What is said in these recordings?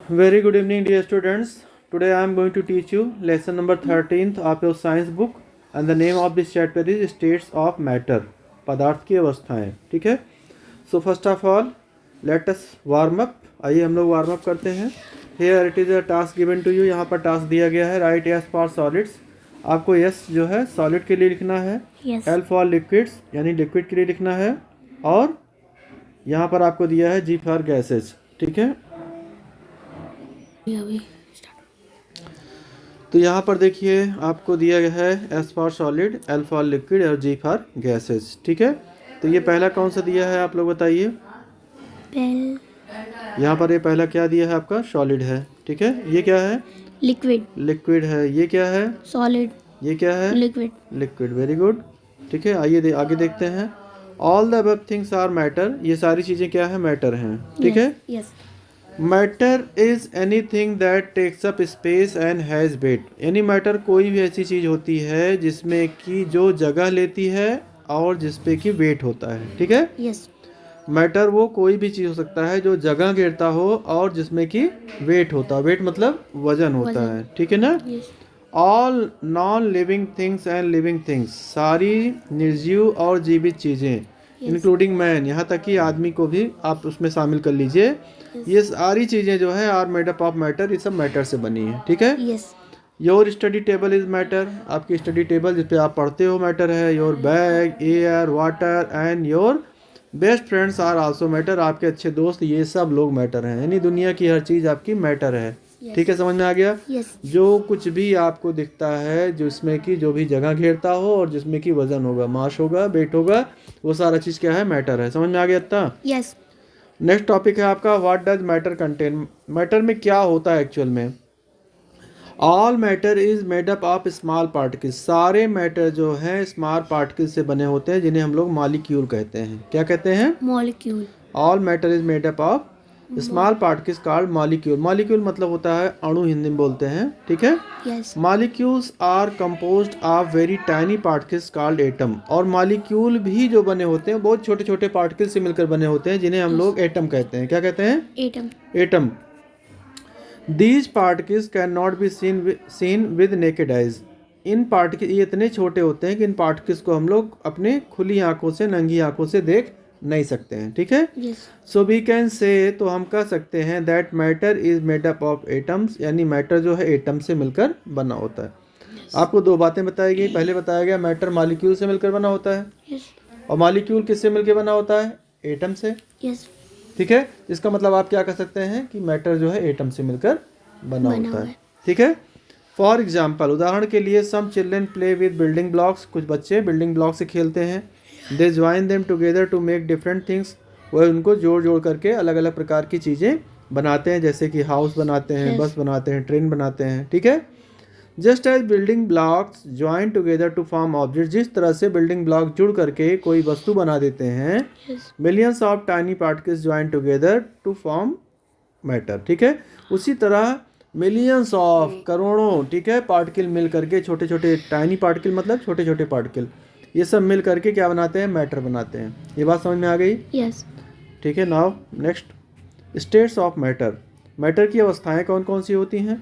Very good evening, dear students. Today I am going to teach you lesson number 13th of your science book, and the name of this chapter is States of Matter. पदार्थ की अवस्थाएं. ठीक है. So first of all, let us warm up. आइए हम लोग warm up करते हैं. Here it is a task given to you. यहाँ पर टास्क दिया गया है. Write S for solids. आपको S जो है सॉलिड के लिए लिखना है. Yes. L for liquids यानी लिक्विड के लिए लिखना है. और यहाँ पर आपको दिया है G for gases. ठीक है. तो यहाँ पर देखिए आपको दिया गया है S for solid, L for liquid और G फॉर गैसेस. ठीक है. तो ये पहला कौन सा दिया है आप लोग बताइए. यहाँ पर ये पहला क्या दिया है आपका सॉलिड है. ठीक है. ये क्या है लिक्विड. लिक्विड है. ये क्या है सॉलिड. ये क्या है लिक्विड. लिक्विड. Very good. ठीक है. आइए आगे देखते हैं. All the above things are matter. ये सारी चीज़ें क्या है मैटर हैं. ठीक है. Yes. Matter is anything that takes up space and has weight. यानी मैटर कोई भी ऐसी चीज़ होती है जिसमें कि जो जगह लेती है और जिसपे कि वेट होता है. ठीक है. यस. मैटर वो कोई भी चीज़ हो सकता है जो जगह घेरता हो और जिसमें कि वेट होता है. वेट मतलब वजन होता है. ठीक है ना. Yes. All non living things and living things. सारी निर्जीव और जीवित चीज़ें इंक्लूडिंग मैन, यहाँ तक कि आदमी को भी आप उसमें शामिल कर लीजिए. ये सारी चीज़ें जो है are made up of matter. ये सब मैटर से बनी है. ठीक है. Yes. Your study table is matter. आपकी स्टडी टेबल जिस पे आप पढ़ते हो मैटर है. Your bag, air, water and your best friends are also matter. आपके अच्छे दोस्त ये सब लोग मैटर हैं. यानी दुनिया की हर चीज़ आपकी मैटर है. ठीक है. समझ में आ गया. यस. जो कुछ भी आपको दिखता है जिसमें कि जो भी जगह घेरता हो और जिसमें कि वजन होगा, मास होगा, वेट होगा, वो सारा चीज़ क्या है मैटर है. समझ में आ गया इतना. यस. नेक्स्ट टॉपिक है आपका what does matter contain. Matter में क्या होता है एक्चुअल में. All matter is made up of small particles. सारे मैटर जो है स्मॉल पार्टिकल से बने होते हैं जिन्हें हम लोग मॉलिक्यूल कहते हैं. क्या कहते हैं. Molecule. All matter is made up of small particles called molecule. Molecule मतलब होता है अणु, हिंदी में बोलते हैं. ठीक है. Yes. Molecules are composed of very tiny particles called atom. और मॉलिक्यूल भी जो बने होते हैं बहुत छोटे छोटे पार्टिकल से मिलकर बने होते हैं जिन्हें हम लोग एटम कहते हैं. क्या कहते हैं. Atom. Atom. These particles can not be seen with naked eyes. In particle ये इतने छोटे होते हैं कि इन पार्टिकल्स को हम लोग अपने खुली आंखों से, नंगी आंखों से देख नहीं सकते हैं. ठीक है. Yes. So we can say, तो हम कह सकते हैं that matter is made up of atoms. यानी मैटर जो है एटम से मिलकर बना होता है. आपको दो बातें बताई गई. पहले बताया गया मैटर मॉलिक्यूल से मिलकर बना होता है. यस. और मॉलिक्यूल किससे मिलकर बना होता है. एटम से. यस. ठीक है. इसका मतलब आप क्या कह सकते हैं कि मैटर जो है एटम से मिलकर बना होता है. ठीक है. फॉर एग्जाम्पल, उदाहरण के लिए some children play with building blocks. कुछ बच्चे बिल्डिंग ब्लॉक से खेलते हैं. They join them together to make different things. वह उनको जोड़ जोड़ करके अलग अलग प्रकार की चीज़ें बनाते हैं, जैसे कि हाउस बनाते हैं, बस बनाते हैं, ट्रेन बनाते हैं. ठीक है. Just as building blocks join together to form object. जिस तरह से बिल्डिंग ब्लॉक जुड़ करके कोई वस्तु बना देते हैं, millions of tiny particles join together to form matter. ठीक है. उसी तरह मिलियंस ऑफ, करोड़ों, ठीक है, पार्टिकल मिल करके, छोटे छोटे टाइनी पार्टिकल मतलब छोटे छोटे पार्टिकल, ये सब मिल करके क्या बनाते हैं मैटर बनाते हैं. ये बात समझ में आ गई. यस. ठीक है. Now next, states of matter. Matter की अवस्थाएं कौन कौन सी होती हैं.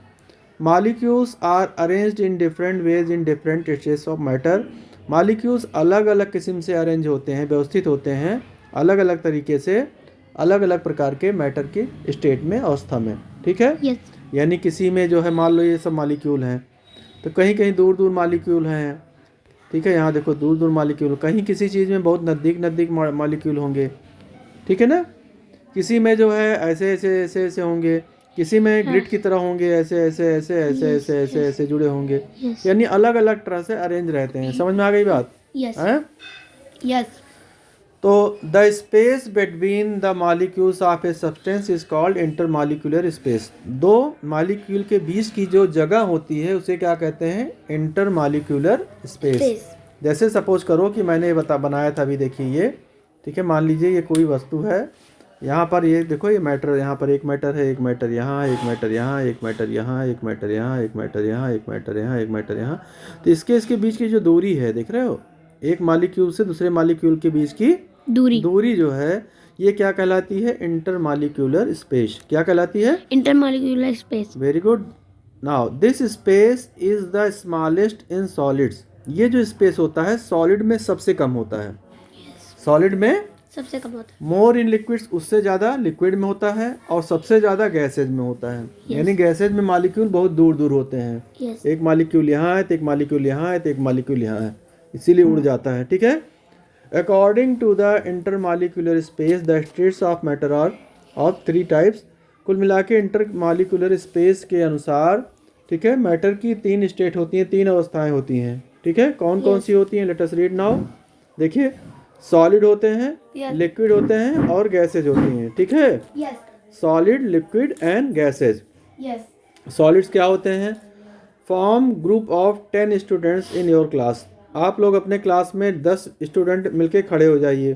Molecules are arranged in different ways in different states of matter. Molecules अलग अलग किस्म से अरेंज होते हैं, व्यवस्थित होते हैं अलग अलग तरीके से, अलग अलग प्रकार के मैटर की स्टेट में, अवस्था में. ठीक है. यस. यानी किसी में जो है मान लो ये सब मॉलिक्यूल हैं, तो कहीं कहीं दूर दूर मॉलिक्यूल हैं. ठीक है. यहाँ देखो दूर दूर मॉलिक्यूल. कहीं किसी चीज़ में बहुत नज़दीक नज़दीक मॉलिक्यूल होंगे. ठीक है ना. किसी में जो है ऐसे ऐसे ऐसे ऐसे होंगे. किसी में ग्रिड की तरह होंगे, ऐसे ऐसे ऐसे ऐसे ऐसे ऐसे ऐसे जुड़े होंगे. यानी अलग अलग तरह से अरेंज रहते हैं. समझ में आ गई बात. यस. यस. तो the space between the molecules of a substance is called intermolecular space. दो मॉलिक्यूल के बीच की जो जगह होती है उसे क्या कहते हैं. Intermolecular space. जैसे सपोज करो कि मैंने ये बनाया था अभी, देखिए ये. ठीक है. मान लीजिए ये कोई वस्तु है. यहाँ पर ये देखो ये मैटर, यहाँ पर एक मैटर है, एक मैटर यहाँ, एक मैटर यहाँ, एक मैटर यहाँ, एक मैटर यहाँ, एक मैटर यहाँ, एक मैटर यहाँ, एक मैटर यहाँ. तो इसके बीच की जो दूरी है देख रहे हो, एक मॉलिक्यूल से दूसरे मॉलिक्यूल के बीच की दूरी जो है, ये क्या कहलाती है? Intermolecular space. क्या कहलाती है? Intermolecular space. Very good. Now this space is the smallest in solids. ये जो स्पेस होता है सॉलिड में सबसे कम होता है। सॉलिड में सबसे कम होता मोर इन लिक्विड्स, उससे ज़्यादा लिक्विड में होता है, और सबसे ज़्यादा गैसेज में होता है। यानी गैसेज में मॉलिक्यूल बहुत दूर दूर होते हैं। है। Yes. एक मॉलिक्यूल यहाँ है तो एक मॉलिक्यूल यहाँ है तो एक मॉलिक्यूल यहाँ है, इसीलिए उड़ जाता है। ठीक है। According to the intermolecular space the states of matter are of 3 types. कुल मिला के इंटरमॉलिक्यूलर स्पेस के अनुसार, ठीक है, मैटर की 3 स्टेट होती हैं, 3 अवस्थाएं होती हैं। ठीक है। कौन कौन सी होती हैं? Let us read now. देखिए, सॉलिड होते हैं, Yes. लिक्विड होते हैं और गैसेज होती हैं। ठीक है। Yes. Solid, liquid and gases. Yes. Solids क्या होते हैं? Form group of 10 students in your class. आप लोग अपने क्लास में 10 स्टूडेंट मिलके खड़े हो जाइए,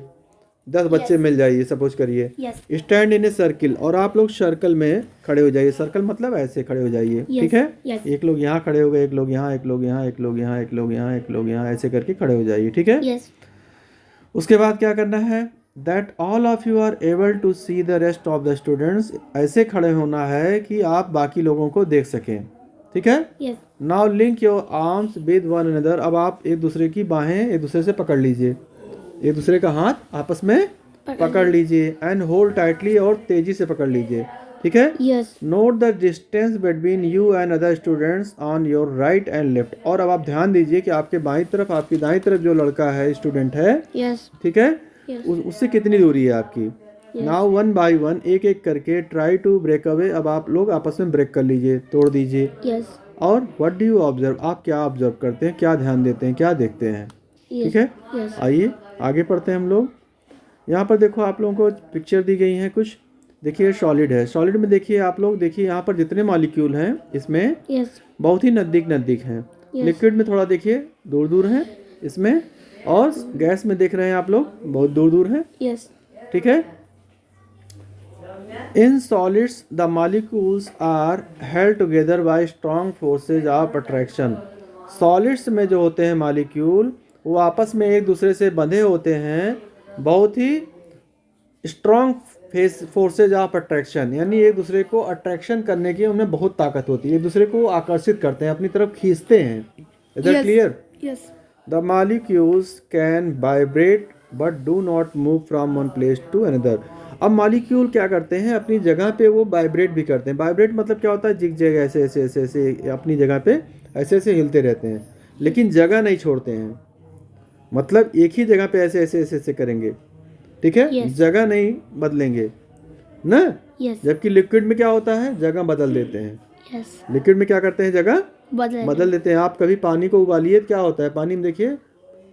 10 बच्चे मिल जाइए, सपोज करिए। Yes. Stand in a circle, और आप लोग सर्कल में खड़े हो जाइए। सर्कल मतलब ऐसे खड़े हो जाइए। Yes. ठीक है। Yes. एक लोग यहाँ खड़े हो गए, एक लोग यहाँ, एक लोग यहाँ, एक लोग यहाँ, एक लोग यहाँ, एक लोग यहाँ, ऐसे करके खड़े हो जाइए। ठीक है। Yes. उसके बाद क्या करना है? That all of you are able to see the rest of the students. ऐसे खड़े होना है कि आप बाकी लोगों को देख सकें। ठीक है। Yes. Now link your arms with one another. अब आप एक दूसरे की बाहें एक दूसरे से पकड़ लीजिए, एक दूसरे का हाथ आपस में पकड़ लीजिए। एंड होल्ड टाइटली, और तेजी से पकड़ लीजिए। ठीक है। Yes. Note the distance between you and other students on your right and left. और अब आप ध्यान दीजिए कि आपके बाईं तरफ, आपकी दाईं तरफ जो लड़का है, स्टूडेंट है, Yes. ठीक है, Yes. उससे कितनी दूरी है आपकी। नाउ 1 बाय 1, एक एक करके ट्राई टू ब्रेक अवे। अब आप लोग आपस में ब्रेक कर लीजिए, तोड़ दीजिए। Yes. और व्हाट डू यू ऑब्जर्व, आप क्या ऑब्जर्व करते हैं, क्या ध्यान देते हैं, क्या देखते हैं। Yes. ठीक है। Yes. आइए आगे पढ़ते हैं हम लोग। यहाँ पर देखो, आप लोगों को पिक्चर दी गई है कुछ। देखिए, सॉलिड है। सॉलिड में देखिए, आप लोग देखिए, यहाँ पर जितने मॉलिक्यूल हैं इसमें Yes. बहुत ही नज़दीक नज़दीक हैं। लिक्विड में थोड़ा देखिए दूर दूर हैं इसमें, और गैस में देख रहे हैं आप लोग बहुत दूर दूर हैं। Yes. ठीक है। In solids the molecules are held together by strong forces of attraction. Solids में जो होते हैं मॉलिक्यूल, वो आपस में एक दूसरे से बंधे होते हैं बहुत ही स्ट्रॉन्ग फोर्सेज ऑफ अट्रैक्शन। यानी एक दूसरे को अट्रैक्शन करने की उनमें बहुत ताकत होती है, एक दूसरे को आकर्षित करते हैं, अपनी तरफ खींचते हैं। Is that clear? Yes. The molecules can vibrate but do not move from one place to another. अब मॉलिक्यूल क्या करते हैं, अपनी जगह पे वो वाइब्रेट भी करते हैं। वाइब्रेट मतलब क्या होता है? जिग जगह ऐसे ऐसे ऐसे ऐसे अपनी जगह पे ऐसे ऐसे हिलते रहते हैं, लेकिन जगह नहीं छोड़ते हैं। मतलब एक ही जगह पे ऐसे ऐसे ऐसे ऐसे करेंगे। ठीक है। Yes. जगह नहीं बदलेंगे ना। Yes. जबकि लिक्विड में क्या होता है? जगह बदल देते हैं। Yes. लिक्विड में क्या करते हैं? जगह बदल बदल देते हैं। आप कभी पानी को उबालिए तो क्या होता है? पानी में देखिए,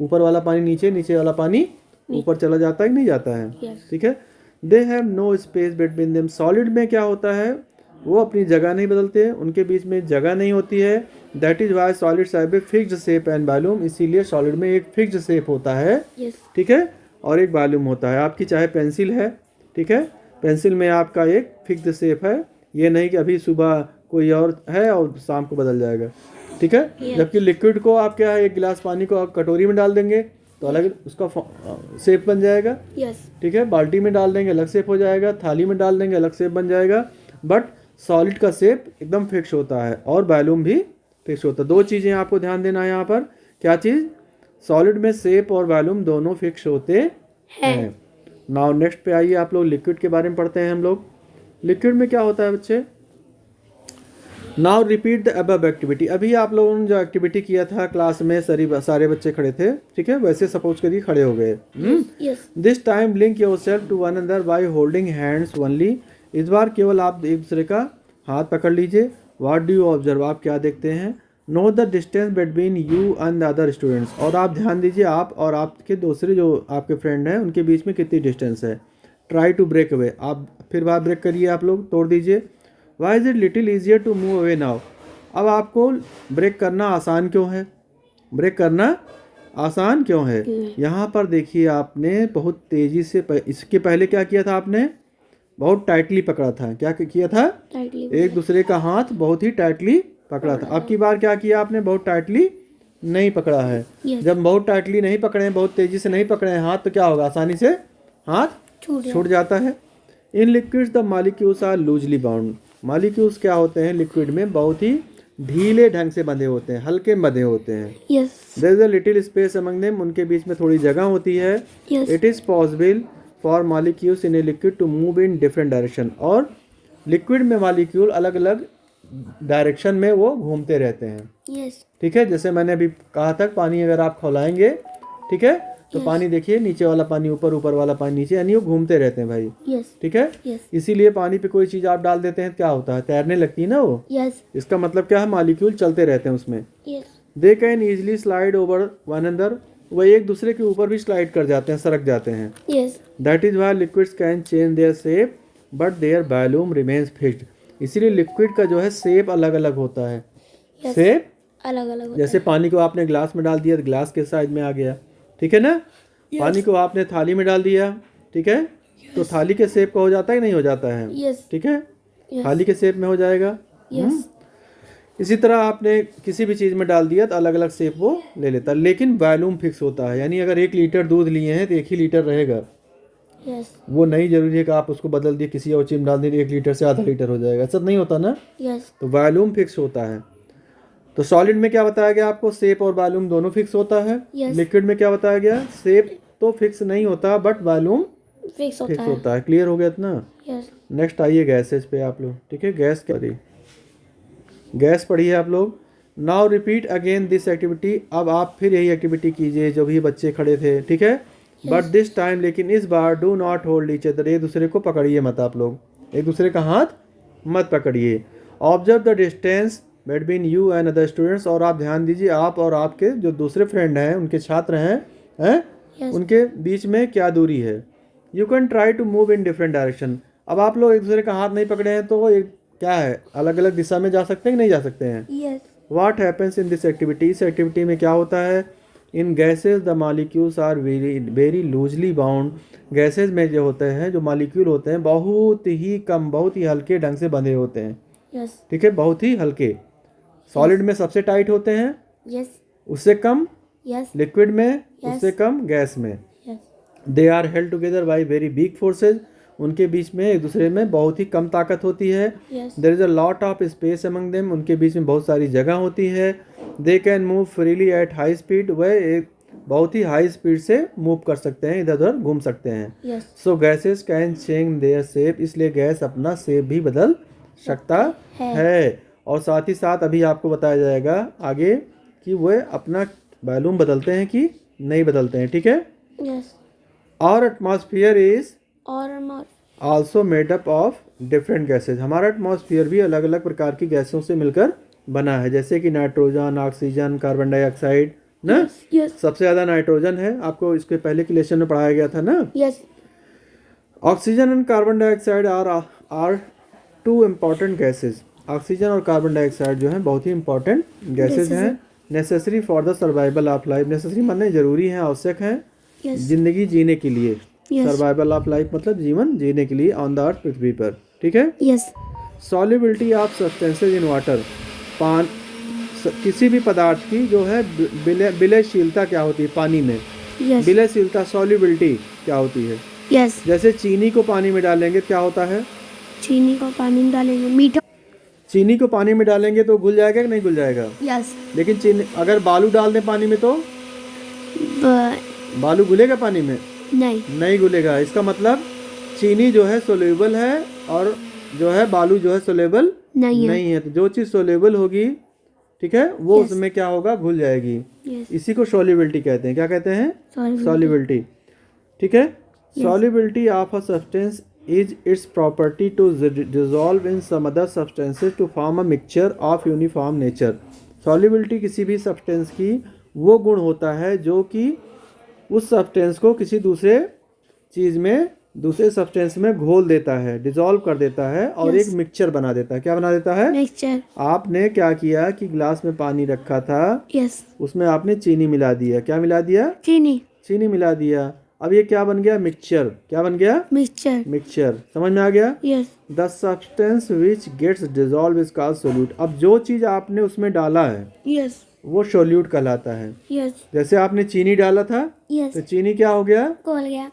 ऊपर वाला पानी नीचे, नीचे वाला पानी ऊपर चला जाता है कि नहीं जाता है। Yes. ठीक है। They have no space between them. Solid में क्या होता है? वो अपनी जगह नहीं बदलते हैं, उनके बीच में जगह नहीं होती है। That is why solids have a fixed shape and volume. इसीलिए सॉलिड में एक फिक्स्ड शेप होता है। Yes. ठीक है। और एक वॉल्यूम होता है। आपकी चाहे पेंसिल है, ठीक है, पेंसिल में आपका एक फिक्स्ड शेप है। ये नहीं कि अभी सुबह कोई और है और शाम को बदल जाएगा। ठीक है। Yes. जबकि लिक्विड को आप क्या है, एक गिलास पानी को आप कटोरी में डाल देंगे तो अलग उसका शेप बन जाएगा। Yes. ठीक है। बाल्टी में डाल देंगे अलग शेप हो जाएगा, थाली में डाल देंगे अलग शेप बन जाएगा। बट सॉलिड का शेप एकदम फिक्स होता है और वॉल्यूम भी फिक्स होता है। 2 चीज़ें आपको ध्यान देना है यहाँ पर। क्या चीज़? सॉलिड में शेप और वॉल्यूम दोनों फिक्स होते हैं। नाउ नेक्स्ट पे आइए, आप लोग लिक्विड के बारे में पढ़ते हैं हम लोग। लिक्विड में क्या होता है बच्चे? Now repeat the above activity. अभी आप लोगों ने जो एक्टिविटी किया था क्लास में, सारे बच्चे खड़े थे, ठीक है, वैसे सपोज करिए खड़े हो गए। Yes. This time link yourself to one another by holding hands only. इस बार केवल आप एक दूसरे का हाथ पकड़ लीजिए। व्हाट डू यू ऑब्जर्व, आप क्या देखते हैं। Know the distance between you and the other students. और आप ध्यान दीजिए, आप और आपके दूसरे जो आपके फ्रेंड हैं उनके बीच में कितनी डिस्टेंस है। ट्राई टू ब्रेक अवे, आप फिर बात ब्रेक करिए, आप लोग तोड़ दीजिए। Why is it little easier to move away now. अब आपको ब्रेक करना आसान क्यों है? ब्रेक करना आसान क्यों है? यहाँ पर देखिए, आपने बहुत तेज़ी से इसके पहले क्या किया था? आपने बहुत टाइटली पकड़ा था। क्या किया था? Tightly. एक दूसरे का हाथ बहुत ही टाइटली पकड़ा था। अब की बार क्या किया आपने? बहुत टाइटली नहीं पकड़ा है। Yes. जब बहुत टाइटली नहीं पकड़े हैं, बहुत तेजी से नहीं पकड़े हैं हाथ, तो क्या होगा? आसानी से हाथ छूट जाता है। In liquids the molecules are loosely bound. Molecules क्या होते हैं लिक्विड में, बहुत ही ढीले ढंग से बंधे होते हैं, हल्के बंधे होते हैं। Yes. There is a little space among them, उनके बीच में थोड़ी जगह होती है। Yes. It is possible for molecules in a liquid to move in different direction. और लिक्विड में मॉलिक्यूल अलग अलग डायरेक्शन में वो घूमते रहते हैं। Yes. ठीक है, जैसे मैंने अभी कहा था, पानी अगर आप खौलाएंगे, ठीक है, तो पानी देखिए, नीचे वाला पानी ऊपर, ऊपर वाला पानी नीचे, यानी वो घूमते रहते हैं भाई। Yes. ठीक है, Yes. इसीलिए पानी पे कोई चीज़ आप डाल देते हैं, क्या होता है, तैरने लगती है ना वो। Yes. इसका मतलब क्या है, मॉलिक्यूल चलते रहते हैं उसमें। Yes. They can easily slide over one another, वह एक दूसरे के ऊपर भी स्लाइड कर जाते हैं, सरक जाते हैं। Yes. That is why liquids can change their shape but their volume remains fixed. इसीलिए लिक्विड का जो है शेप अलग अलग होता है। Yes. शेप अलग अलग जैसे पानी को आपने ग्लास में डाल दिया तो ग्लास के साइज में आ गया, ठीक है ना। पानी को आपने थाली में डाल दिया, ठीक है, तो थाली के शेप का हो जाता है कि नहीं हो जाता है। Yes. ठीक है, Yes. थाली के शेप में हो जाएगा। Yes. इसी तरह आपने किसी भी चीज़ में डाल दिया तो अलग अलग शेप वो ले लेता है, लेकिन वॉल्यूम फिक्स होता है। यानी अगर 1 लीटर दूध लिए हैं तो 1 ही लीटर रहेगा। Yes. वो नहीं जरूरी है कि आप उसको बदल दिए, किसी और चीज़ में डाल दिए 1 लीटर से आधा लीटर हो जाएगा, ऐसा नहीं होता ना। Yes. तो वॉल्यूम फिक्स होता है। तो सॉलिड में क्या बताया गया आपको, शेप और वॉल्यूम दोनों फिक्स होता है। Yes. लिक्विड में क्या बताया गया, शेप तो फिक्स नहीं होता बट वॉल्यूम फिक्स होता फिक्स है। होता है। क्लियर हो गया इतना। Yes. नेक्स्ट आइए गैसेज पे आप लोग, ठीक है। गैस क्या पढ़ी, गैस पढ़ी है आप लोग। Now repeat again this activity, अब आप फिर यही एक्टिविटी कीजिए जो भी बच्चे खड़े थे, ठीक है। बट दिस टाइम, लेकिन इस बार do not hold each other, एक दूसरे को पकड़िए मत, आप लोग एक दूसरे का हाथ मत पकड़िए। Observe the distance between you and other students, और आप ध्यान दीजिए आप और आपके जो दूसरे फ्रेंड हैं, उनके छात्र हैं Yes. उनके बीच में क्या दूरी है। You can try to move in different direction. अब आप लोग एक दूसरे का हाथ नहीं पकड़े हैं तो वो एक क्या है, अलग अलग दिशा में जा सकते हैं कि नहीं जा सकते हैं। Yes. What happens in this activity, इस एक्टिविटी में क्या होता है, in gases the molecules are very loosely bound. Gases में जो होते हैं, जो मॉलिक्यूल होते हैं, बहुत ही कम, बहुत ही हल्के ढंग से बंधे होते हैं। Yes. ठीक है, बहुत ही हल्के। सॉलिड में सबसे टाइट होते हैं, Yes. उससे कम Yes. लिक्विड में, उससे कम गैस में। Yes. They are held together by very weak forces, उनके बीच में एक दूसरे में बहुत ही कम ताकत होती है। Yes. There is a lot of space among them, उनके बीच में बहुत सारी जगह होती है। They can move freely at high speed, वह एक बहुत ही हाई स्पीड से मूव कर सकते हैं, इधर उधर घूम सकते हैं। Yes. So gases can change their shape, इसलिए गैस अपना शेप भी बदल सकता है। और साथ ही साथ अभी आपको बताया जाएगा आगे कि वह अपना वॉल्यूम बदलते हैं कि नहीं बदलते हैं, ठीक है। Yes. आवर एटमॉस्फेयर इज और more. Also made up of different gases, हमारा एटमॉस्फेयर भी अलग अलग प्रकार की गैसों से मिलकर बना है, जैसे कि नाइट्रोजन, ऑक्सीजन, कार्बन डाइऑक्साइड ना। Yes. सबसे ज़्यादा नाइट्रोजन है, आपको इसके पहले के लेसन में पढ़ाया गया था ना। Yes. Oxygen and carbon dioxide are 2 important gases. Oxygen और कार्बन डाइऑक्साइड जो है बहुत ही इंपॉर्टेंट गैसेज हैं। Necessary for the survival of life, necessary माने जरूरी हैं, आवश्यक हैं Yes. जिंदगी जीने के लिए। Yes. सर्वाइवल ऑफ लाइफ मतलब जीवन जीने के लिए ऑन द अर्थ, पृथ्वी पर, ठीक है। Yes. Solubility of substances in water, किसी भी पदार्थ की जो है विलयशीलता क्या होती है पानी में। Yes. विलयशीलता, सॉल्युबिलिटी क्या होती है। Yes. जैसे चीनी को पानी में डालेंगे क्या होता है, चीनी को पानी में डालेंगे, मीठा। चीनी को पानी में डालेंगे तो घुल जाएगा कि नहीं घुल जाएगा। Yes. लेकिन चीनी अगर बालू डाल दें पानी में तो But बालू घुलेगा पानी में, नहीं। नहीं घुलेगा। इसका मतलब चीनी जो है सोल्यूबल है और जो है बालू जो है सोल्यूबल नहीं है। तो जो चीज़ सोल्यूबल होगी, ठीक है, वो Yes. उसमें क्या होगा, घुल जाएगी। Yes. इसी को सॉल्युबिलिटी कहते हैं। क्या कहते हैं, Solubility. सॉल्युबिलिटी, ठीक है। Solubility of a substance is its property to dissolve in some other substances to form a mixture of uniform nature. Solubility किसी भी सब्सटेंस की वो गुण होता है जो कि उस सब्सटेंस को किसी दूसरे चीज़ में, दूसरे सब्सटेंस में घोल देता है, डिजॉल्व कर देता है और Yes. एक मिक्सचर बना देता है। क्या बना देता है, Mixture. आपने क्या किया कि ग्लास में पानी रखा था, Yes. उसमें आपने चीनी मिला दिया। क्या मिला दिया, चीनी। चीनी मिला दिया। अब ये क्या बन गया, मिक्सचर। क्या बन गया, Mixture. मिक्सचर। समझ में आ गया। Yes. The substance which gets dissolve is called solute. अब जो चीज़ आपने उसमें डाला है Yes. वो सोल्यूट कहलाता है। Yes. जैसे आपने चीनी डाला था Yes. तो चीनी क्या हो गया, खोल गया।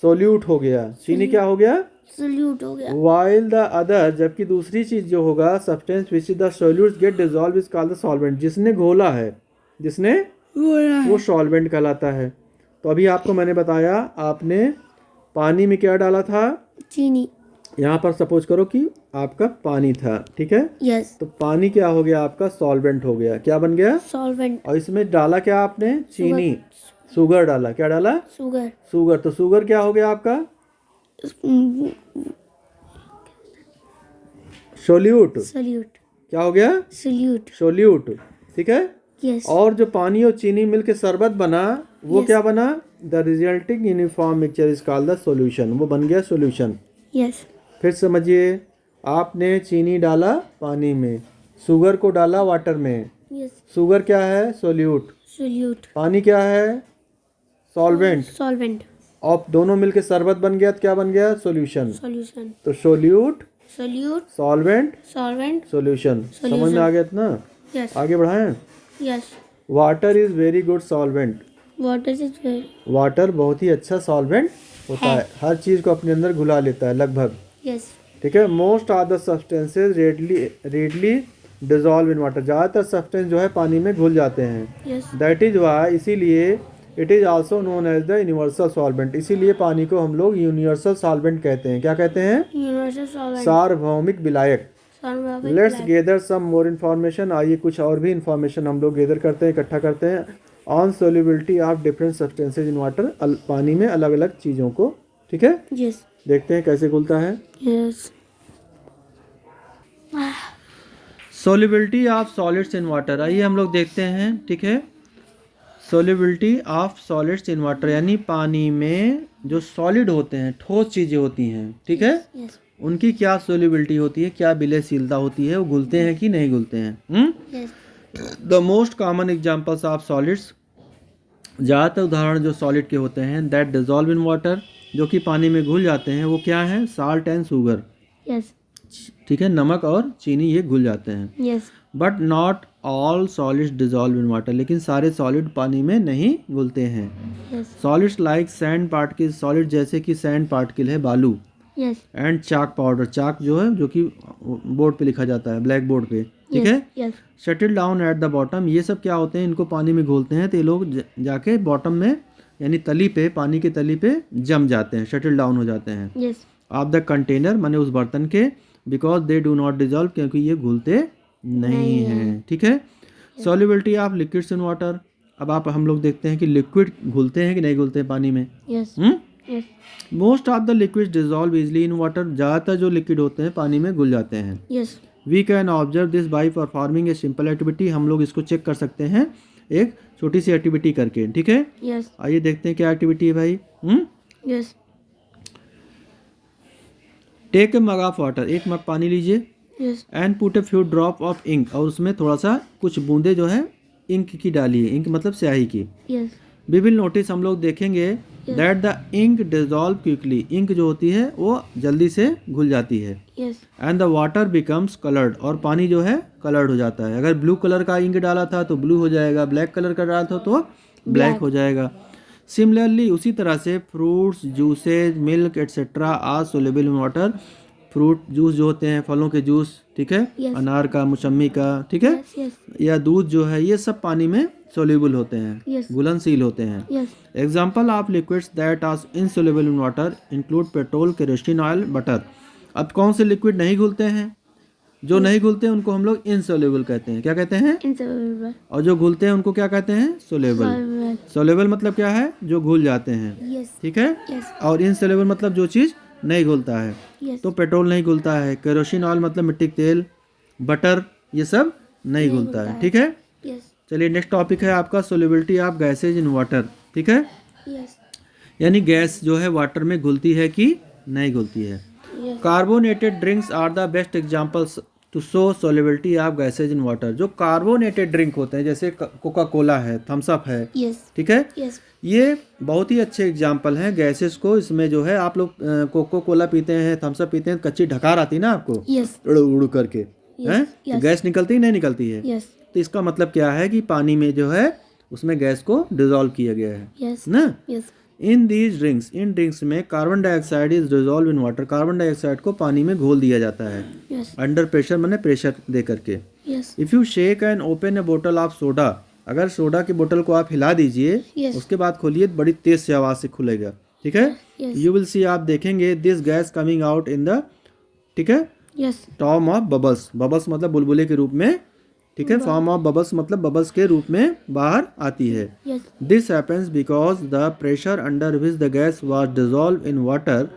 सोल्यूट हो गया, चीनी क्या हो गया, सॉल्यूट हो गया। वाइल द अदर, जबकि दूसरी चीज जो होगा substance which the solutes get dissolve is called the solvent, जिसने घोला है, जिसने वो सॉल्वेंट कहलाता है। तो अभी आपको मैंने बताया, आपने पानी में क्या डाला था, चीनी। यहाँ पर सपोज करो कि आपका पानी था, ठीक है, यस, तो पानी क्या हो गया आपका, सॉल्वेंट हो गया, क्या बन गया, सॉल्वेंट। और इसमें डाला क्या आपने, चीनी, शुगर डाला, क्या डाला, शुगर। शुगर, तो शुगर क्या हो गया आपका, सोल्यूट, सॉल्यूट। क्या हो गया, सॉल्यूट। सोल्यूट, ठीक है। यस। और जो पानी और चीनी मिलके शरबत बना, वो Yes. क्या बना, the resulting uniform mixture is called the solution, वो बन गया सॉल्यूशन। यस। फिर समझिए, आपने चीनी डाला पानी में, शुगर को डाला वाटर में, यस। शुगर क्या है, सोल्यूट, सॉल्यूट। पानी क्या है, सॉल्वेंट, सॉल्वेंट। और दोनों मिलके शरबत बन गया, तो क्या बन गया, सॉल्यूशन। सॉल्यूशन। तो solute, solute. Solvent, solvent. Solution, समझ में आ गया इतना, यस। आगे बढ़ाएं। Yes. Water is very good solvent, water is water बहुत ही अच्छा सॉल्वेंट होता है, हर चीज़ को अपने अंदर घुला लेता है लगभग, यस। ठीक है। Most of the substances readily dissolve in water, ज़्यादातर सब्सटेंस जो है पानी में घुल जाते हैं। यस। दैट इज वाई, इसीलिए it is also known as the universal solvent, इसीलिए पानी को हम लोग यूनिवर्सल सॉल्वेंट कहते हैं। क्या कहते हैं, यूनिवर्सल सॉल्वेंट। सार्वभौमिक विलायक। सार्वभौमिक लेट्स विलायक। गेदर सम मोर इन्फॉर्मेशन, आइए कुछ और भी इन्फॉर्मेशन हम लोग गेदर करते हैं, इकट्ठा करते हैं, on solubility of different substances in water, पानी में अलग अलग चीज़ों को, ठीक है। यस। देखते हैं कैसे घुलता है। Yes. Solubility of solids in water, आइए हम लोग देखते हैं, ठीक है। Solubility of solids in water, यानी पानी में जो सॉलिड होते हैं, ठोस चीज़ें होती हैं, ठीक है, यस। उनकी क्या सोल्युबिलिटी होती है, क्या विलयशीलता होती है, वो घुलते हैं कि नहीं घुलते हैं। Yes. The most common examples of solids, ज़्यादातर उदाहरण जो सॉलिड के होते हैं, दैट डिजॉल्व इन वाटर, जो कि पानी में घुल जाते हैं, वो क्या है, साल्ट एंड शुगर, यस। ठीक है, नमक और चीनी, ये घुल जाते हैं। Yes. But not all solids dissolve in water, लेकिन सारे सॉलिड पानी में नहीं घुलते हैं। Yes. Solids like sand particle, solid जैसे कि सैंड पार्टिकल है, बालू, यस। एंड चाक पाउडर, चाक जो है, जो कि बोर्ड पे लिखा जाता है, ब्लैक बोर्ड पे, ठीक है, yes. Shuttle down at the bottom, ये सब क्या होते हैं, इनको पानी में घोलते हैं तो ये लोग जाके बॉटम में, यानी तली पे, पानी की तली पे जम जाते हैं, शटल डाउन हो जाते हैं। यस। ऑफ द कंटेनर, माने उस बर्तन के, because they do not dissolve, क्योंकि ये घुलते नहीं हैं, ठीक है। Solubility of liquids in water, अब आप हम लोग देखते हैं कि लिक्विड घुलते हैं कि नहीं घुलते हैं पानी में। Yes. Yes. Most of the liquids dissolve easily in water, ज़्यादातर जो लिक्विड होते हैं पानी में घुल जाते हैं। Yes. We can observe this by performing a simple activity, हम लोग इसको चेक कर सकते हैं एक छोटी सी एक्टिविटी करके, ठीक है। यस। आइए देखते हैं क्या एक्टिविटी है भाई। Yes. Take a mug of water, एक मग पानी लीजिए, yes. And put a few drop of ink, और उसमें थोड़ा सा कुछ बूंदे जो है इंक की डालिए, इंक मतलब स्याही की। यस। वी विल नोटिस, हम लोग देखेंगे that the ink dissolve quickly, ink जो होती है वो जल्दी से घुल जाती है। Yes. And the water becomes coloured, और पानी जो है कलर्ड हो जाता है। अगर ब्लू कलर का इंक डाला था तो ब्लू हो जाएगा, ब्लैक कलर का डाला था तो ब्लैक हो जाएगा। सिमिलरली, उसी तरह से fruits, juices, milk etcetera are soluble in water, fruit juice जो होते हैं, फलों के जूस, ठीक है, Yes. अनार का, मौसमी का, ठीक है, यस। यस। या दूध जो है, ये सब पानी में सोल्यूबल होते हैं, Yes. घुलनशील होते हैं। Yes. Example of liquids that are insoluble in water include petrol, kerosene oil, butter. अब कौन से लिक्विड नहीं घुलते हैं, जो नहीं घुलते हैं उनको हम लोग इनसोल्युबल कहते हैं। क्या कहते हैं, इनसॉल्युबल। और जो घुलते हैं उनको क्या कहते हैं, सोल्युबल। सॉल्युबल। सोल्युबल मतलब क्या है, जो घुल जाते हैं, यस। ठीक है। यस। और इनसोल्युबल मतलब जो चीज़ नहीं घुलता है, यस। तो पेट्रोल नहीं घुलता है, केरोसिन ऑयल मतलब मिट्टी का तेल, बटर, ये सब नहीं घुलता है, ठीक है। यस। चलिए नेक्स्ट टॉपिक है आपका solubility of gases in water, ठीक है, यस। यानी गैस जो है वाटर में घुलती है कि नहीं घुलती है। Yes. Carbonated drinks are the best examples to show solubility of gases in water. जो कार्बोनेटेड ड्रिंक होते हैं, जैसे कोका कोला है, थम्स अप है, यस। ठीक है, यस। ये बहुत ही अच्छे एग्जाम्पल हैं गैसेस को। इसमें जो है आप लोग कोको कोला पीते हैं, थम्स अप पीते हैं, कच्ची ढकार आती है ना आपको, यस। उड़ उड़ करके, हैं, तो yes. गैस निकलती ही नहीं निकलती है। यस। तो इसका मतलब क्या है कि पानी में जो है उसमें गैस को डिजोल्व किया गया है यस। ना। यस। इन ड्रिंक्स में carbon dioxide is dissolve in water, carbon dioxide को पानी में घोल दिया जाता है Yes. अंडर प्रेशर, माने प्रेशर दे करके। Yes. If you shake and open a बोतल ऑफ सोडा, अगर सोडा की बोतल को आप हिला दीजिए, Yes. उसके बाद खोलिए, बड़ी तेज से आवाज से खुलेगा, ठीक है। Yes. यू विल सी, आप देखेंगे this gas coming out in the, ठीक है, Yes. Form of bubbles, bubbles मतलब बुलबुले के रूप में, ठीक है, फॉर्म ऑफ बबल्स मतलब बबल्स के रूप में बाहर आती है। Yes. This happens because the pressure under which the gas was dissolve in water,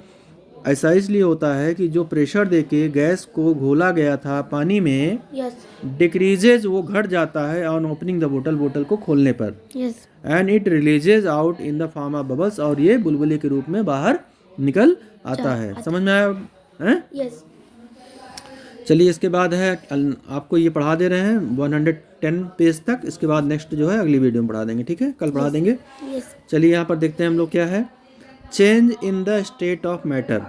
ऐसा इसलिए होता है कि जो प्रेशर देके गैस को घोला गया था पानी में, Yes. डिक्रीजेज, वो घट जाता है ऑन ओपनिंग द बोतल, बोतल को खोलने पर, Yes. And it releases out in the form of bubbles, और ये बुलबुले के रूप में बाहर निकल आता है। समझ में आया हैं? Yes. चलिए, इसके बाद है, आपको ये पढ़ा दे रहे हैं 110 पेज तक, इसके बाद नेक्स्ट जो है अगली वीडियो में पढ़ा देंगे, ठीक है, कल पढ़ा देंगे। Yes. चलिए यहाँ पर देखते हैं हम लोग क्या है, change in the state of matter,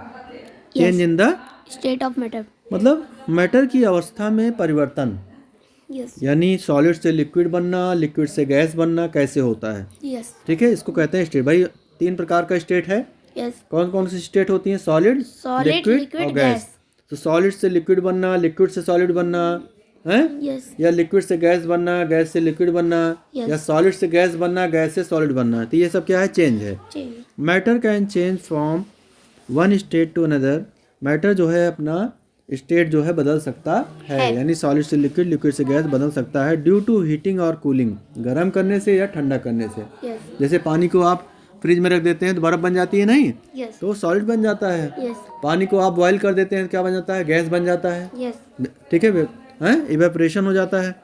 change in the, State of matter. मतलब मैटर की अवस्था में परिवर्तन, Yes. यानी सॉलिड से लिक्विड बनना, लिक्विड से गैस बनना कैसे होता है, Yes. ठीक है, इसको कहते हैं स्टेट। भाई 3 प्रकार का स्टेट है, Yes. कौन कौन सी स्टेट होती है, सॉलिड, Solid, लिक्विड liquid, और गैस। gas. तो सॉलिड से लिक्विड बनना, लिक्विड से सॉलिड बनना है, Yes. या लिक्विड से गैस बनना, गैस से लिक्विड बनना, Yes. या सॉलिड से गैस बनना, गैस से सॉलिड बनना, तो ये सब क्या है, चेंज है। Change. Matter can change from one state to another, matter जो है अपना स्टेट जो है बदल सकता है, यानी सॉलिड से लिक्विड, लिक्विड से गैस बदल सकता है, ड्यू टू हीटिंग और कूलिंग, गर्म करने से या ठंडा करने से। Yes. जैसे पानी को आप फ्रिज में रख देते हैं तो बर्फ बन जाती है नहीं, Yes. तो सॉलिड बन जाता है। Yes. पानी को आप बॉयल कर देते हैं तो क्या बन जाता है, गैस बन जाता है, Yes. ठीक है, इवेपोरेशन हो जाता है।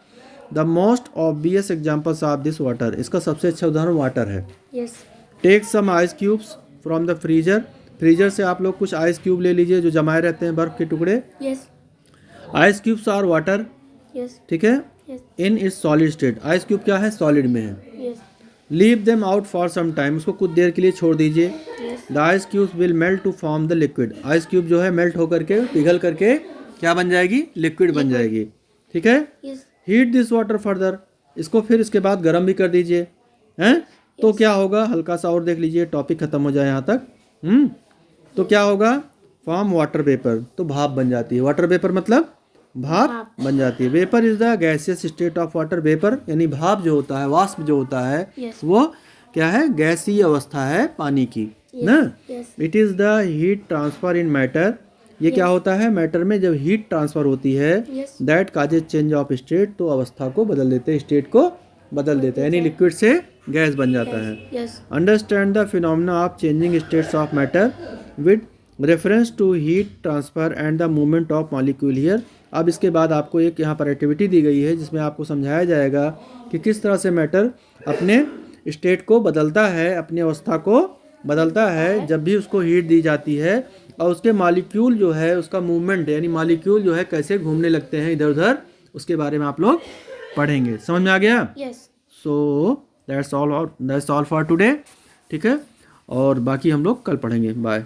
The most obvious examples of this water, इसका सबसे अच्छा उदाहरण वाटर है। Yes. Take some ice cubes from the freezer, freezer से आप लोग कुछ आइस क्यूब ले लीजिए जो जमाए रहते हैं, बर्फ के टुकड़े। Yes. Ice cubes are water, Yes. ठीक है, Yes. In its solid state, ice cube क्या है, सॉलिड में है। Yes. Leave them out for some time, उसको कुछ देर के लिए छोड़ दीजिए। Yes. The ice cubes will melt to form the liquid, ice cube जो है मेल्ट होकर के, पिघल करके क्या बन जाएगी, लिक्विड बन जाएगी, ठीक है। Yes. Heat this water further, इसको फिर इसके बाद गर्म भी कर दीजिए, हैं, तो क्या होगा, हल्का सा और देख लीजिए, टॉपिक खत्म हो जाए यहाँ तक। तो क्या होगा, फॉर्म वाटर वेपर, तो भाप बन जाती है, वाटर वेपर मतलब भाप बन जाती है। Vapour is the gaseous state of water, vapour यानी भाप जो होता है, वाष्प जो होता है, Yes. वो क्या है, गैसीय अवस्था है पानी की, ना। Yes. It is the heat transfer in matter, ये क्या होता है, मैटर में जब हीट ट्रांसफर होती है, Yes. That causes change of state, तो अवस्था को बदल देते हैं, स्टेट को बदल देते हैं, यानी लिक्विड से गैस बन जाता है। Yes. Understand the phenomena of changing states of matter with reference to heat transfer and the movement of molecule here. अब इसके बाद आपको एक यहाँ पर एक्टिविटी दी गई है जिसमें आपको समझाया जाएगा कि किस तरह से मैटर अपने स्टेट को बदलता है, अपनी अवस्था को बदलता है जब भी उसको हीट दी जाती है, और उसके मॉलिक्यूल जो है, उसका मूवमेंट यानी मॉलिक्यूल जो है कैसे घूमने लगते हैं इधर उधर, उसके बारे में आप लोग पढ़ेंगे। समझ में आ गया? Yes. So that's all for today, ठीक है, और बाकी हम लोग कल पढ़ेंगे। बाय।